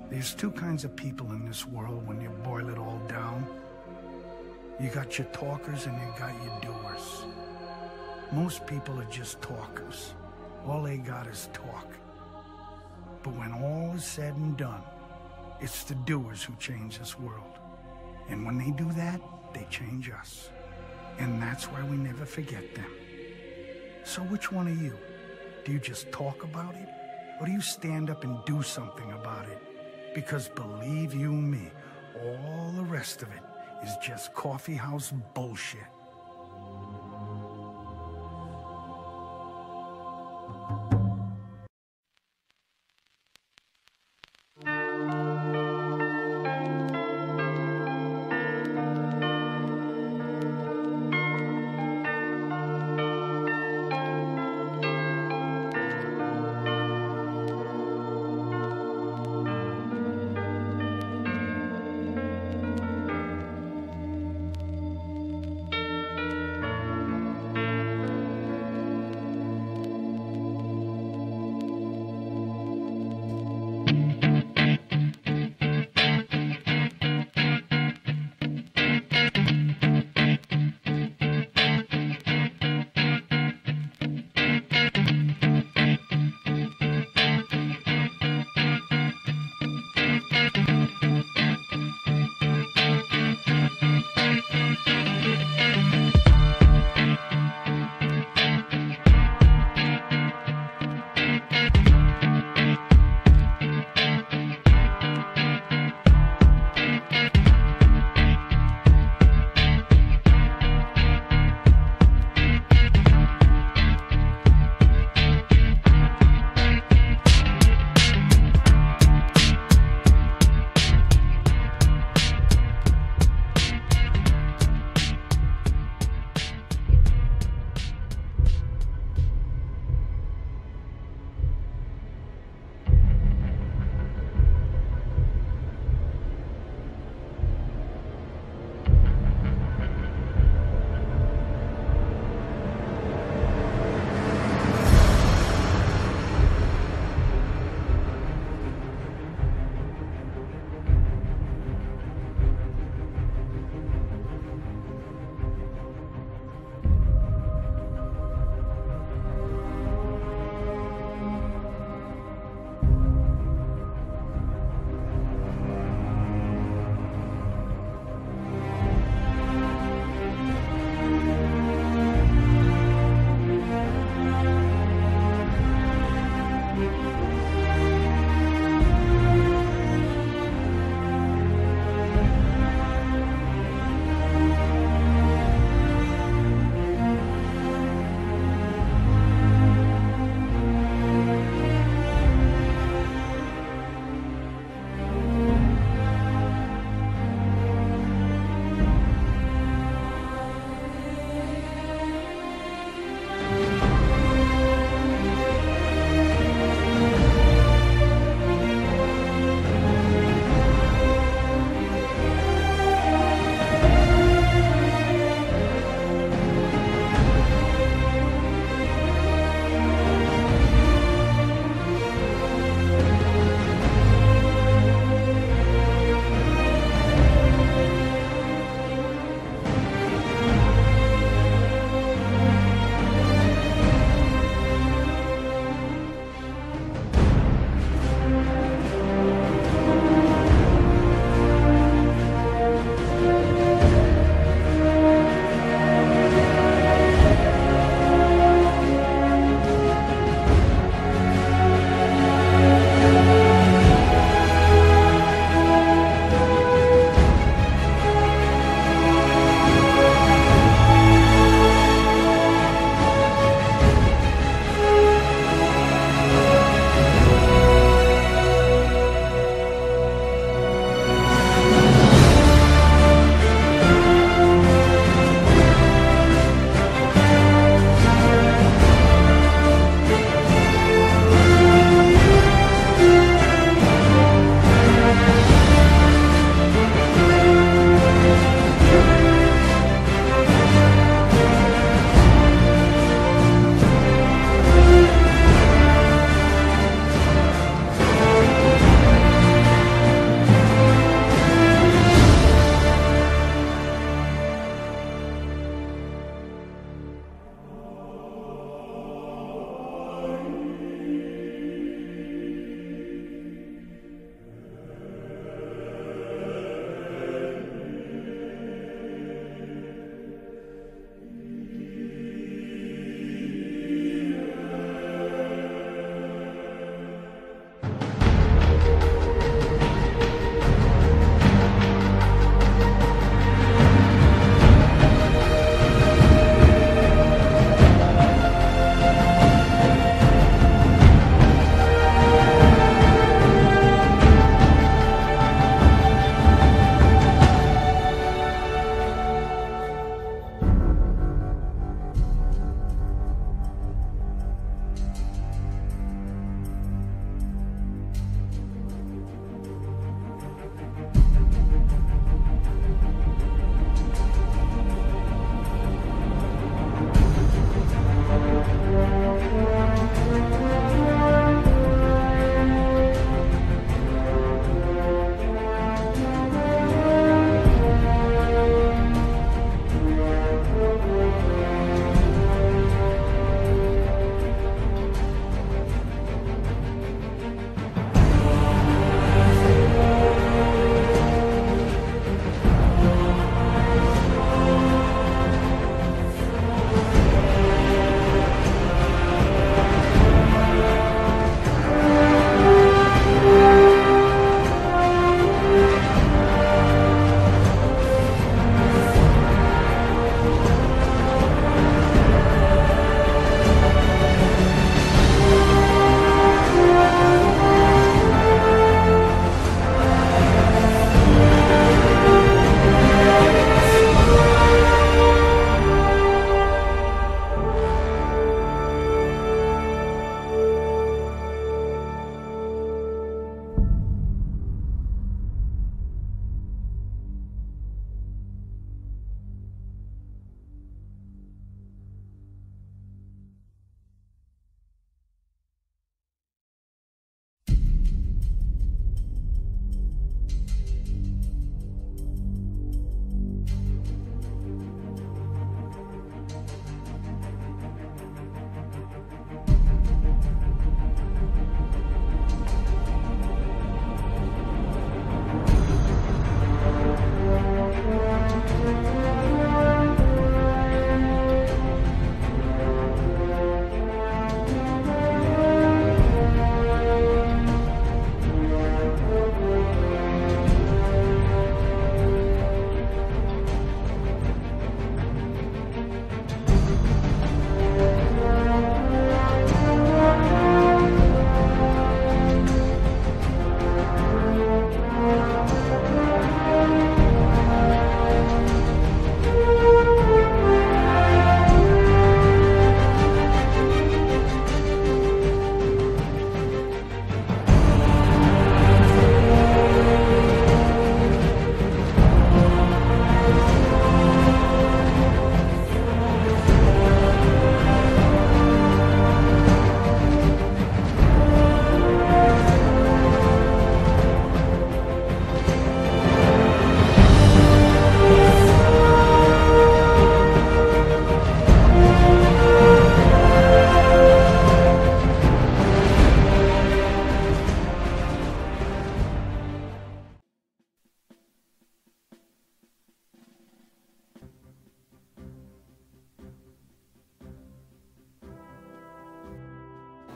There's two kinds of people in this world when you boil it all down. You got your talkers and you got your doers. Most people are just talkers. All they got is talk. But when all is said and done, it's the doers who change this world. And when they do that, they change us. And that's why we never forget them. So which one are you? Do you just talk about it? Or do you stand up and do something about it? Because believe you me, all the rest of it is just coffeehouse bullshit.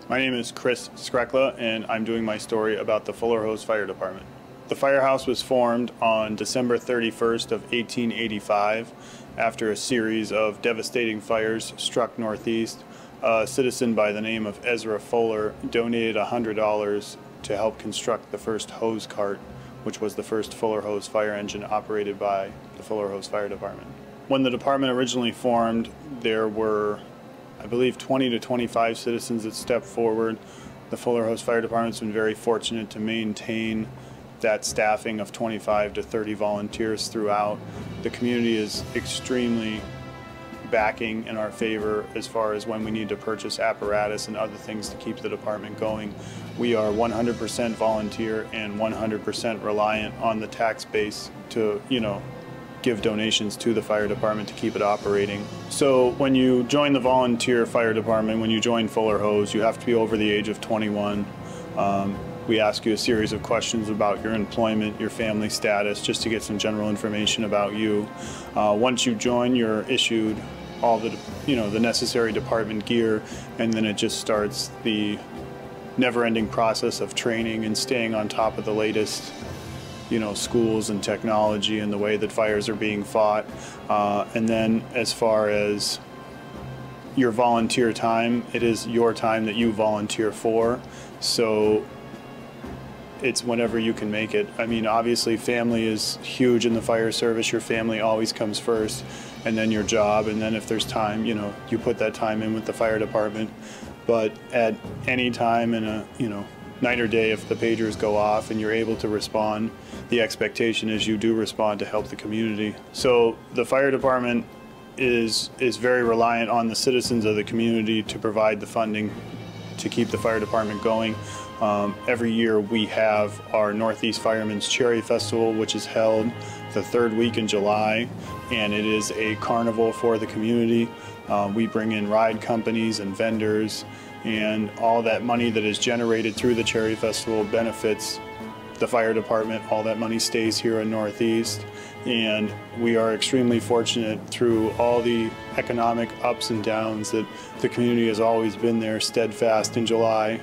My name is Chris Skrekla, and I'm doing my story about the Fuller Hose Fire Department. The firehouse was formed on December 31st of 1885 after a series of devastating fires struck Northeast. A citizen by the name of Ezra Fuller donated $100 to help construct the first hose cart, which was the first Fuller Hose fire engine operated by the Fuller Hose Fire Department. When the department originally formed, there were, I believe, 20 to 25 citizens that stepped forward. The Fuller Hose Fire Department's been very fortunate to maintain that staffing of 25 to 30 volunteers throughout. The community is extremely backing in our favor as far as when we need to purchase apparatus and other things to keep the department going. We are 100% volunteer and 100% reliant on the tax base to, give donations to the fire department to keep it operating. So when you join the volunteer fire department, when you join Fuller Hose, you have to be over the age of 21. We ask you a series of questions about your employment, your family status, just to get some general information about you. Once you join, you're issued all the, the necessary department gear, and then it just starts the never-ending process of training and staying on top of the latest schools and technology and the way that fires are being fought. And then as far as your volunteer time, it is your time that you volunteer for. So it's whenever you can make it. I mean, obviously family is huge in the fire service. Your family always comes first, and then your job, and then if there's time, you put that time in with the fire department. But at any time in a, night or day, if the pagers go off and you're able to respond, the expectation is you do respond to help the community. So the fire department is very reliant on the citizens of the community to provide the funding to keep the fire department going. Every year we have our Northeast Firemen's Cherry Festival, which is held the third week in July, and it is a carnival for the community. We bring in ride companies and vendors, and all that money that is generated through the Cherry Festival benefits the fire department. All that money stays here in Northeast, and we are extremely fortunate through all the economic ups and downs that the community has always been there steadfast in July.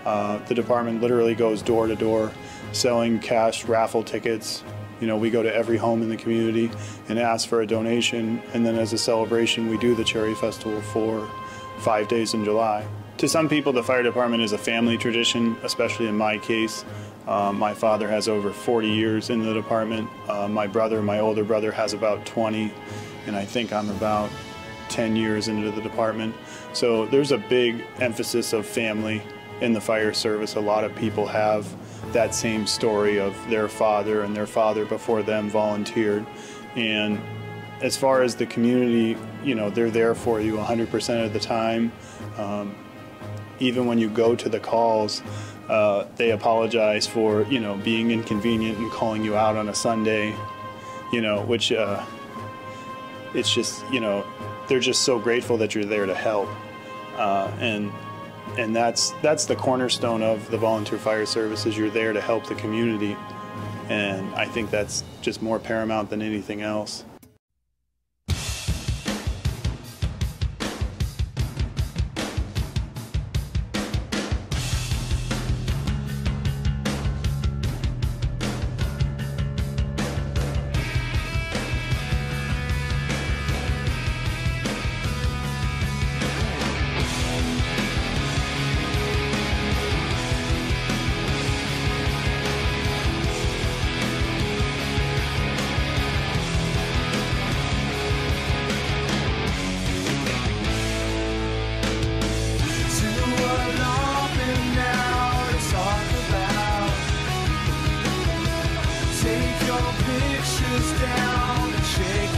The department literally goes door to door selling cash raffle tickets. We go to every home in the community and ask for a donation, and then as a celebration we do the Cherry Festival for 5 days in July. To some people, the fire department is a family tradition, especially in my case. My father has over 40 years in the department. My older brother has about 20, and I think I'm about 10 years into the department. So there's a big emphasis of family in the fire service. A lot of people have that same story of their father and their father before them volunteered. And as far as the community, they're there for you 100% of the time. Even when you go to the calls, they apologize for, being inconvenient and calling you out on a Sunday, which it's just, they're just so grateful that you're there to help. And that's the cornerstone of the volunteer fire service, is you're there to help the community. And I think that's just more paramount than anything else. Take your pictures down and shake